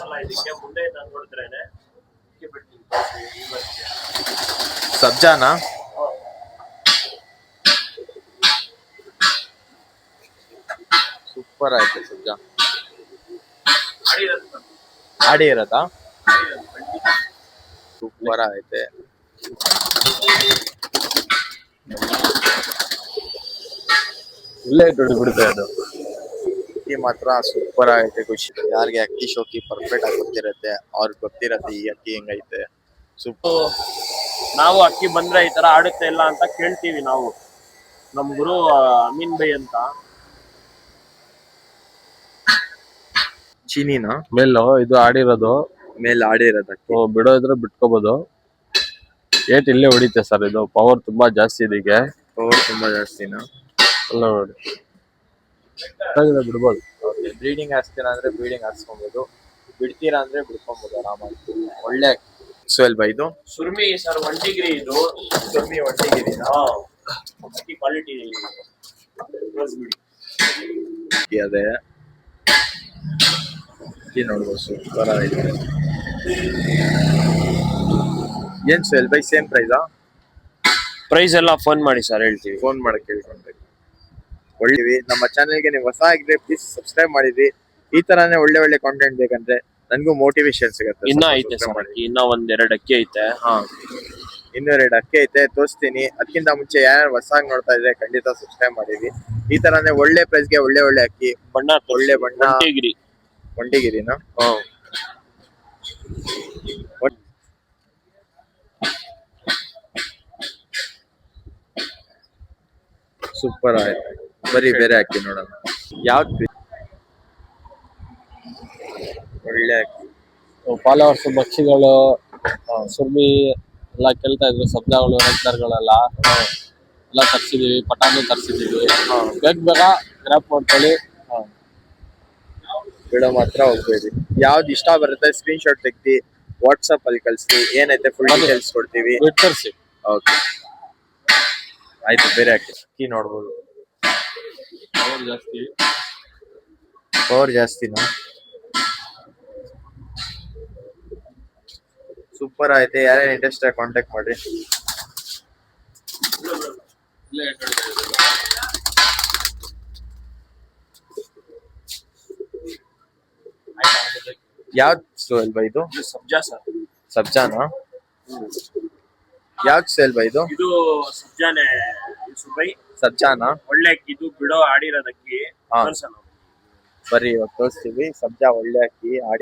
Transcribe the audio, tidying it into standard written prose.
ಅನ್ಸಲ್ಲ ಇದಕ್ಕೆ ಮುಂದೆ ನಾನು ನೋಡಿದ್ರೇನೆ ಸಬ್ಜಾನಾ ಸೂಪರ್ ಆಯ್ತು ಸಬ್ಜಾ ಆಡಿ ಇರತ್ತಾ ಸೂಪರ್ ಐತೆ ಇಲ್ಲೇ ಬಿಡುತ್ತೆ ಅದು ಅಕ್ಕಿ ಮಾತ್ರ ಸೂಪರ್ ಆಗೈತೆ ಖುಷಿ ಯಾರಿಗೆ ಅಕ್ಕಿ ಶೋಕಿ ಪರ್ಫೆಕ್ಟ್ ಆಗಿ ಗೊತ್ತಿರತ್ತೆ ಅವ್ರಿಗೆ ಗೊತ್ತಿರತ್ತೆ ಈ ಅಕ್ಕಿ ಹೆಂಗೈತೆ ಸೂಪರ್. ನಾವು ಅಕ್ಕಿ ಬಂದ್ರೆ ಈ ತರ ಆಡುತ್ತೆ ಇಲ್ಲ ಅಂತ ಕೇಳ್ತೀವಿ ನಾವು ನಮ್ ಗುರು ಅಮೀನ್ ಬೈ ಅಂತ ಚೀನಿನಾ ಮೇಲು ಇದು ಆಡಿರೋದು ಮೇಲೆ ಆಡಿರೋದು ಅಕ್ಕಿ ಬಿಡೋದ್ರೆ ಬಿಟ್ಕೋಬಹುದು ಏಟ್ ಇಲ್ಲೇ ಹೊಡಿತೆ ಸರ್ ಇದು ಪವರ್ ತುಂಬಾ ಜಾಸ್ತಿ ಇದಕ್ಕೆ ಪವರ್ ತುಂಬಾ ಜಾಸ್ತಿನಾ ಎಲ್ಲ ನೋಡಿ ಬಿಡ್ಬೋದು ಬ್ರೀಡಿಂಗ್ ಹಾಕ್ತೀರಾ ಅಂದ್ರೆ ಬ್ರೀಡಿಂಗ್ ಹಾಕ್ಸ್ಕೊಬಹುದು ಬಿಡ್ತೀರಾ ಅಂದ್ರೆ ಬಿಡ್ಕೊಬಹುದು ಆರಾಮಾಗಿ ಒಳ್ಳೆ ಸೊ ಅಲ್ವಾ ಇದು ಸುರ್ಮಿ ಸರ್ 1 ಡಿಗ್ರಿ ಇದು ಸುರ್ಮಿ 1 ಡಿಗ್ರಿ ಕ್ವಾಲಿಟಿ ಅದೇ ನೋಡ್ಬೋದು ಸೂಪರ್ ಆಗಿದೆ ಏನ್ ಸೇಲ್ ಬೈ ಸೇಮ್ ಪ್ರೈಸಾ ಪ್ರೈಸ್ ಎಲ್ಲ ಫೋನ್ ಮಾಡಿ ಸರ್ ಹೇಳ್ತೀವಿ ಫೋನ್ ಮಾಡಕ್ಕೆ ಕೇಳ್ಕೊಂಡ್ರಿ ಒಳ್ಳೆವಿ ನಮ್ಮ ಚಾನೆಲ್ಗೆ ನೀವು ಹೊಸ ಆಗಿದ್ರೆ ಪ್ಲೀಸ್ ಸಬ್ಸ್ಕ್ರೈಬ್ ಮಾಡಿದ್ರಿ ಈ ತರಾನೇ ಒಳ್ಳೆ ಒಳ್ಳೆ ಕಾಂಟೆಂಟ್ ಬೇಕಂದ್ರೆ ನನಗೂ ಮೋಟಿವೇಶನ್ ಸಿಗುತ್ತೆ ಇನ್ನ ಐತೆ ಸರ್ ಇನ್ನ ಒಂದೆರಡು ಅಕ್ಕಿ ಐತೆ ಇನ್ನೂ 2 ಅಕ್ಕಿ ಐತೆ ತೋರಿಸ್ತೀನಿ ಅದಕ್ಕಿಂತ ಮುಂಚೆ ಯಾರು ಹೊಸಾಗಿ ನೋಡ್ತಾ ಇದ್ರೆ ಖಂಡಿತ ಸಬ್ಸ್ಕ್ರೈಬ್ ಮಾಡಿದ್ವಿ ಈ ತರಾನೇ ಒಳ್ಳೆ ಪ್ರೈಸ್ಗೆ ಒಳ್ಳೆ ಒಳ್ಳೆ ಅಕ್ಕಿ ಬಣ್ಣ ಒಳ್ಳೆ ಬಣ್ಣ ಡಿಗ್ರಿ ಒಂಟಿಗಿರಿನಾ ಸೂಪರ್ ಆಯ್ತು ಬರೀ ಬೇರೆ ಅಕ್ಕಿ ನೋಡೋಣ ಯಾವ್ದು ಒಳ್ಳೆ ಅಕ್ಕಿ ಫಾಲೋವರ್ಸ್ ಪಕ್ಷಿಗಳು ಸುರ್ಮಿ ಎಲ್ಲ ಕೇಳ್ತಾ ಇದ್ರು ಸಬ್ಜಾಗಳು ರೈತರುಗಳೆಲ್ಲ ಎಲ್ಲ ತರ್ಸಿದೀವಿ ಪಟಾಣಿ ತರ್ಸಿದೀವಿ ಬೇಗ ಗ್ರಾಪ್ ಮಾಡ್ಕೊಳ್ಳಿ ಬಿಡೋ ಮಾತ್ರ ಹೋಗ್ಬೇಡಿ ಯಾವ್ದು ಇಷ್ಟ ಬರುತ್ತೆ ಸ್ಕ್ರೀನ್ ಶಾಟ್ ತೆಗ್ದಿ ವಾಟ್ಸಪ್ ಅಲ್ಲಿ ಕಳಿಸಿ ಏನೈತೆ ಫುಲ್ ಡೀಟೇಲ್ಸ್ ಕೊಡ್ತೀವಿ ತರ್ಸಿ ಓಕೆ ಆಯ್ತು ಬೇರೆ ಅಕ್ಕಿ ನೋಡ್ಬೋದು ಪವರ್ ಜಾಸ್ತಿನಾ ಸೂಪರ್ ಐತೆ ಯಾರೇನು ಇಂಟ್ರೆಸ್ಟ್ ಕಾಂಟ್ಯಾಕ್ಟ್ ಮಾಡ್ರಿ ಯಾವ್ದು ಸೇಲ್ ಬೈ ಇದು ಸಬ್ಜಾ ಸರ್ ಸಬ್ಜಾನಾ ಯಾವ್ದು ಸೇಲ್ ಬೈ ಇದು ಸಬ್ಜಾನೆ ಸುಬೈ ಸಬ್ಜಾನಾ ಒಳ್ಳೆ ಇದು ಬಿಡೋ ಆಡಿರೋದಕ್ಕಿ ಬರೀ ಇವಾಗ ತೋರಿಸ್ತೀವಿ ಸಬ್ಜಾ ಒಳ್ಳೆ ಅಕ್ಕಿ